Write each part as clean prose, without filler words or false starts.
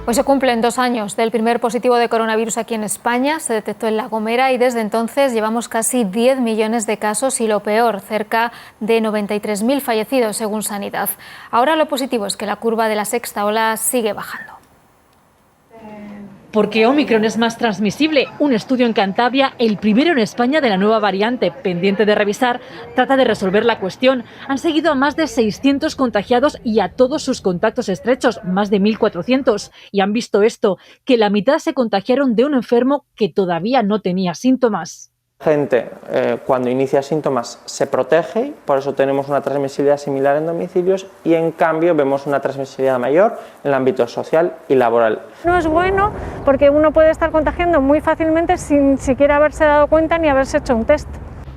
Hoy se cumplen 2 años del primer positivo de coronavirus aquí en España. Se detectó en La Gomera y desde entonces llevamos casi 10 millones de casos y lo peor, cerca de 93.000 fallecidos según Sanidad. Ahora lo positivo es que la curva de la sexta ola sigue bajando. Porque Omicron es más transmisible. Un estudio en Cantabria, el primero en España de la nueva variante, pendiente de revisar, trata de resolver la cuestión. Han seguido a más de 600 contagiados y a todos sus contactos estrechos, más de 1.400. Y han visto esto, que la mitad se contagiaron de un enfermo que todavía no tenía síntomas. Gente cuando inicia síntomas se protege, por eso tenemos una transmisibilidad similar en domicilios y en cambio vemos una transmisibilidad mayor en el ámbito social y laboral. No es bueno porque uno puede estar contagiando muy fácilmente sin siquiera haberse dado cuenta ni haberse hecho un test.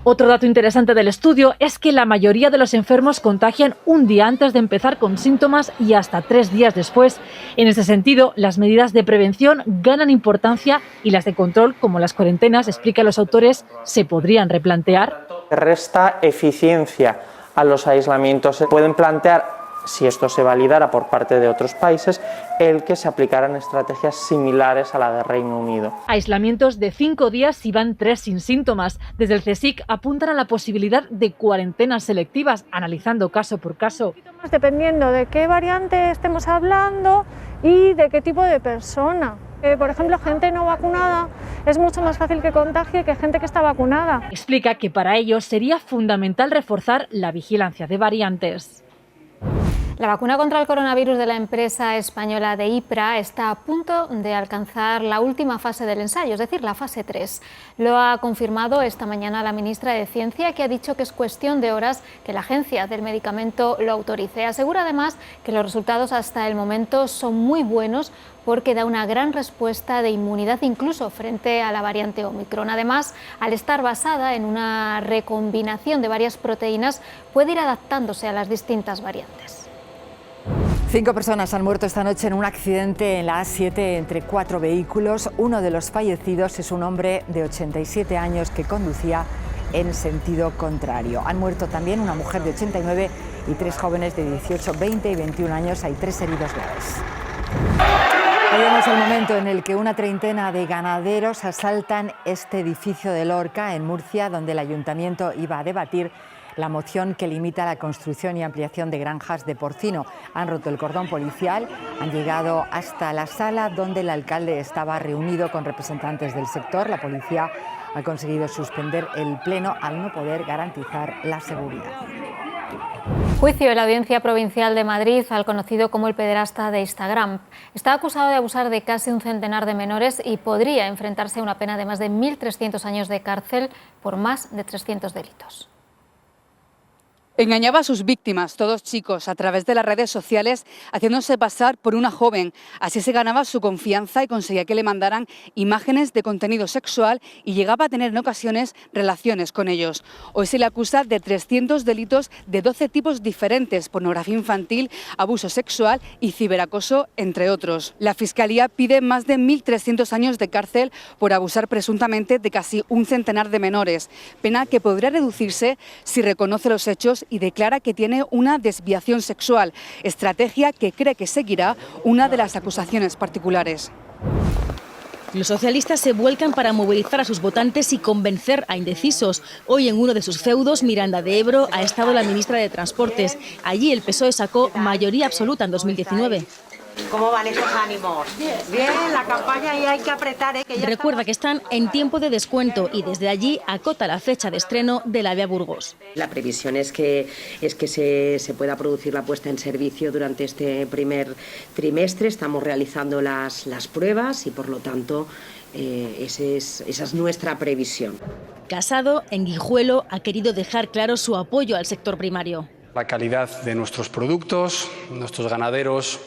Otro dato interesante del estudio es que la mayoría de los enfermos contagian un día antes de empezar con síntomas y hasta 3 días después. En ese sentido, las medidas de prevención ganan importancia y las de control, como las cuarentenas, explican los autores, se podrían replantear. Resta eficiencia a los aislamientos. Se pueden plantear, si esto se validara por parte de otros países, el que se aplicaran estrategias similares a la de Reino Unido. Aislamientos de 5 días si van 3 sin síntomas. Desde el CSIC apuntan a la posibilidad de cuarentenas selectivas, analizando caso por caso. Dependiendo de qué variante estemos hablando y de qué tipo de persona. Por ejemplo, gente no vacunada es mucho más fácil que contagie que gente que está vacunada. Explica que para ello sería fundamental reforzar la vigilancia de variantes. La vacuna contra el coronavirus de la empresa española de IPRA está a punto de alcanzar la última fase del ensayo, es decir, la fase 3. Lo ha confirmado esta mañana la ministra de Ciencia, que ha dicho que es cuestión de horas que la agencia del medicamento lo autorice. Asegura además que los resultados hasta el momento son muy buenos porque da una gran respuesta de inmunidad incluso frente a la variante Omicron. Además, al estar basada en una recombinación de varias proteínas, puede ir adaptándose a las distintas variantes. 5 personas han muerto esta noche en un accidente en la A7 entre 4 vehículos. Uno de los fallecidos es un hombre de 87 años que conducía en sentido contrario. Han muerto también una mujer de 89 y 3 jóvenes de 18, 20 y 21 años. Hay 3 heridos graves. Hoy vemos el momento en el que una treintena de ganaderos asaltan este edificio de Lorca, en Murcia, donde el ayuntamiento iba a debatir la moción que limita la construcción y ampliación de granjas de porcino. Han roto el cordón policial, han llegado hasta la sala donde el alcalde estaba reunido con representantes del sector. La policía ha conseguido suspender el pleno al no poder garantizar la seguridad. Juicio en la Audiencia Provincial de Madrid al conocido como el pederasta de Instagram. Está acusado de abusar de casi un centenar de menores y podría enfrentarse a una pena de más de 1.300 años de cárcel por más de 300 delitos. Engañaba a sus víctimas, todos chicos, a través de las redes sociales, haciéndose pasar por una joven. Así se ganaba su confianza y conseguía que le mandaran imágenes de contenido sexual y llegaba a tener en ocasiones relaciones con ellos. Hoy se le acusa de 300 delitos de 12 tipos diferentes: pornografía infantil, abuso sexual y ciberacoso, entre otros. La Fiscalía pide más de 1.300 años de cárcel por abusar presuntamente de casi un centenar de menores, pena que podría reducirse si reconoce los hechos y declara que tiene una desviación sexual, estrategia que cree que seguirá una de las acusaciones particulares. Los socialistas se vuelcan para movilizar a sus votantes y convencer a indecisos. Hoy en uno de sus feudos, Miranda de Ebro, ha estado la ministra de Transportes. Allí el PSOE sacó mayoría absoluta en 2019. ¿Cómo van esos ánimos? Bien, la campaña y hay que apretar. Recuerda que están en tiempo de descuento y desde allí acota la fecha de estreno de la AVE Burgos. La previsión es que se pueda producir la puesta en servicio durante este primer trimestre. Estamos realizando las pruebas y por lo tanto esa es nuestra previsión. Casado, en Guijuelo, ha querido dejar claro su apoyo al sector primario. La calidad de nuestros productos, nuestros ganaderos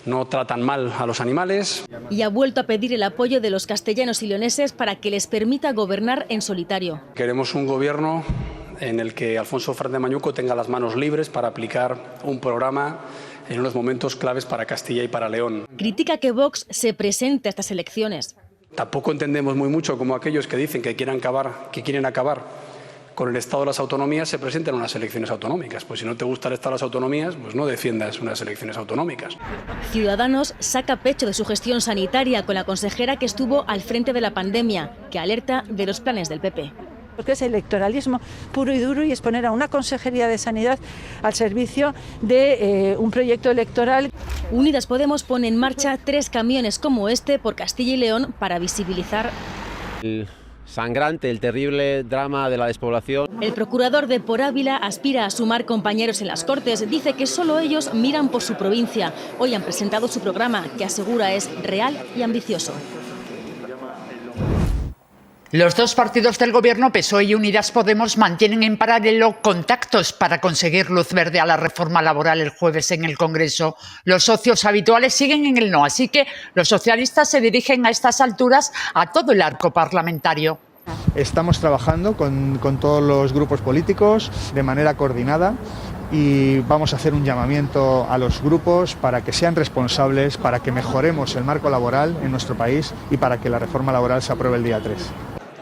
no tratan mal a los animales. Y ha vuelto a pedir el apoyo de los castellanos y leoneses para que les permita gobernar en solitario. Queremos un gobierno en el que Alfonso Fernández Mañuco tenga las manos libres para aplicar un programa en unos momentos claves para Castilla y para León. Critica que Vox se presente a estas elecciones. Tampoco entendemos muy mucho como aquellos que dicen que quieren acabar con el Estado de las autonomías se presenten unas elecciones autonómicas. Pues si no te gusta el Estado de las autonomías, pues no defiendas unas elecciones autonómicas. Ciudadanos saca pecho de su gestión sanitaria con la consejera que estuvo al frente de la pandemia, que alerta de los planes del PP. Porque es electoralismo puro y duro y es poner a una Consejería de Sanidad al servicio de un proyecto electoral. Unidas Podemos pone en marcha 3 camiones como este por Castilla y León para visibilizar el sangrante, el terrible drama de la despoblación. El procurador de Por Ávila aspira a sumar compañeros en las Cortes. Dice que solo ellos miran por su provincia. Hoy han presentado su programa, que asegura es real y ambicioso. Los dos partidos del Gobierno, PSOE y Unidas Podemos, mantienen en paralelo contactos para conseguir luz verde a la reforma laboral el jueves en el Congreso. Los socios habituales siguen en el no, así que los socialistas se dirigen a estas alturas a todo el arco parlamentario. Estamos trabajando con todos los grupos políticos de manera coordinada y vamos a hacer un llamamiento a los grupos para que sean responsables, para que mejoremos el marco laboral en nuestro país y para que la reforma laboral se apruebe el día 3.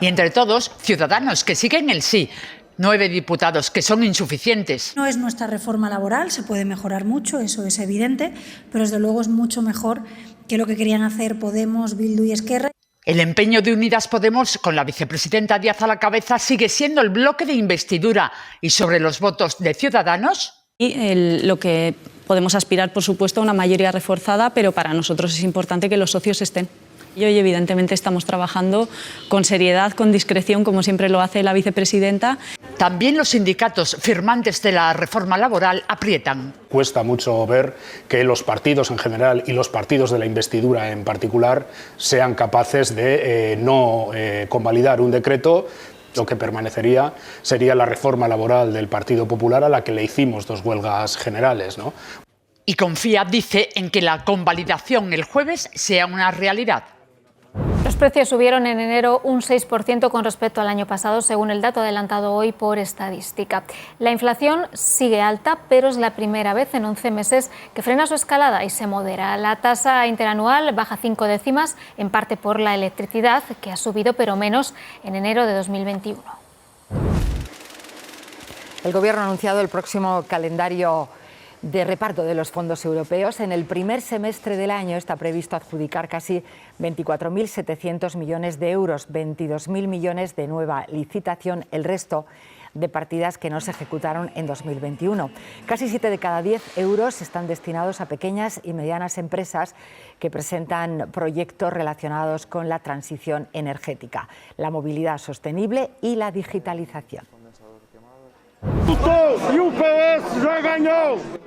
Y entre todos, Ciudadanos, que siguen el sí. 9 diputados, que son insuficientes. No es nuestra reforma laboral, se puede mejorar mucho, eso es evidente, pero desde luego es mucho mejor que lo que querían hacer Podemos, Bildu y Esquerra. El empeño de Unidas Podemos, con la vicepresidenta Díaz a la cabeza, sigue siendo el bloque de investidura. ¿Y sobre los votos de Ciudadanos? Y lo que podemos aspirar, por supuesto, a una mayoría reforzada, pero para nosotros es importante que los socios estén. Y hoy, evidentemente, estamos trabajando con seriedad, con discreción, como siempre lo hace la vicepresidenta. También los sindicatos firmantes de la reforma laboral aprietan. Cuesta mucho ver que los partidos en general y los partidos de la investidura en particular sean capaces de no convalidar un decreto. Lo que permanecería sería la reforma laboral del Partido Popular, a la que le hicimos 2 huelgas generales, ¿no? Y confía, dice, en que la convalidación el jueves sea una realidad. Los precios subieron en enero un 6% con respecto al año pasado, según el dato adelantado hoy por Estadística. La inflación sigue alta, pero es la primera vez en 11 meses que frena su escalada y se modera. La tasa interanual baja 5 décimas, en parte por la electricidad, que ha subido, pero menos en enero de 2021. El Gobierno ha anunciado el próximo calendario de reparto de los fondos europeos. En el primer semestre del año está previsto adjudicar casi 24.700 millones de euros, 22.000 millones de nueva licitación, el resto de partidas que no se ejecutaron en 2021. Casi 7 de cada 10 euros están destinados a pequeñas y medianas empresas que presentan proyectos relacionados con la transición energética, la movilidad sostenible y la digitalización.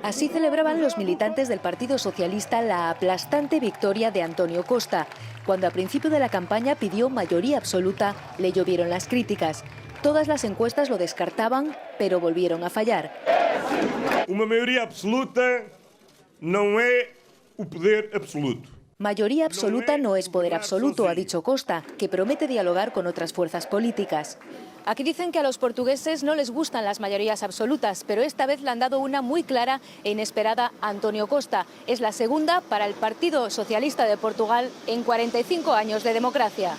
Así celebraban los militantes del Partido Socialista la aplastante victoria de Antonio Costa. Cuando a principio de la campaña pidió mayoría absoluta, le llovieron las críticas. Todas las encuestas lo descartaban, pero volvieron a fallar. Una mayoría absoluta no es un poder absoluto. Mayoría absoluta no es poder absoluto, ha dicho Costa, que promete dialogar con otras fuerzas políticas. Aquí dicen que a los portugueses no les gustan las mayorías absolutas, pero esta vez le han dado una muy clara e inesperada a Antonio Costa. Es la segunda para el Partido Socialista de Portugal en 45 años de democracia.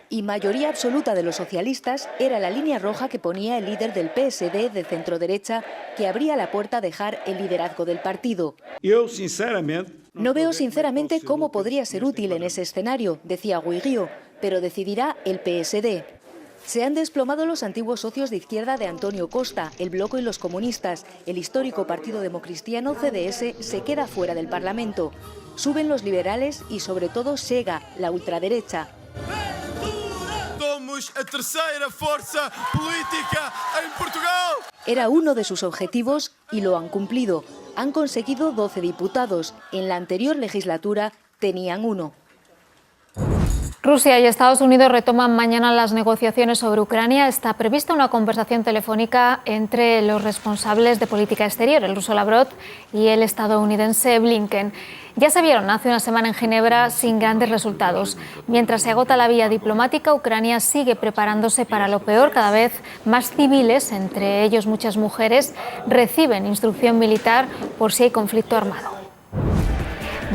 Y mayoría absoluta de los socialistas era la línea roja que ponía el líder del PSD de centroderecha, que abría la puerta a dejar el liderazgo del partido. No veo sinceramente cómo podría ser útil en ese escenario, decía Guirío, pero decidirá el PSD. Se han desplomado los antiguos socios de izquierda de Antonio Costa, el Bloco y los comunistas. El histórico Partido Democristiano, CDS, se queda fuera del Parlamento. Suben los liberales y sobre todo Chega, la ultraderecha. Somos la tercera fuerza política en Portugal. Era uno de sus objetivos y lo han cumplido. Han conseguido 12 diputados. En la anterior legislatura tenían 1. Rusia y Estados Unidos retoman mañana las negociaciones sobre Ucrania. Está prevista una conversación telefónica entre los responsables de política exterior, el ruso Lavrov y el estadounidense Blinken. Ya se vieron hace una semana en Ginebra sin grandes resultados. Mientras se agota la vía diplomática, Ucrania sigue preparándose para lo peor. Cada vez más civiles, entre ellos muchas mujeres, reciben instrucción militar por si hay conflicto armado.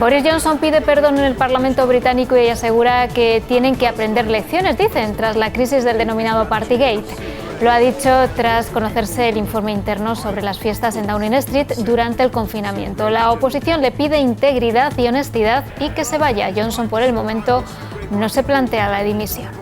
Boris Johnson pide perdón en el Parlamento británico y asegura que tienen que aprender lecciones, dicen, tras la crisis del denominado Partygate. Lo ha dicho tras conocerse el informe interno sobre las fiestas en Downing Street durante el confinamiento. La oposición le pide integridad y honestidad y que se vaya. Johnson, por el momento, no se plantea la dimisión.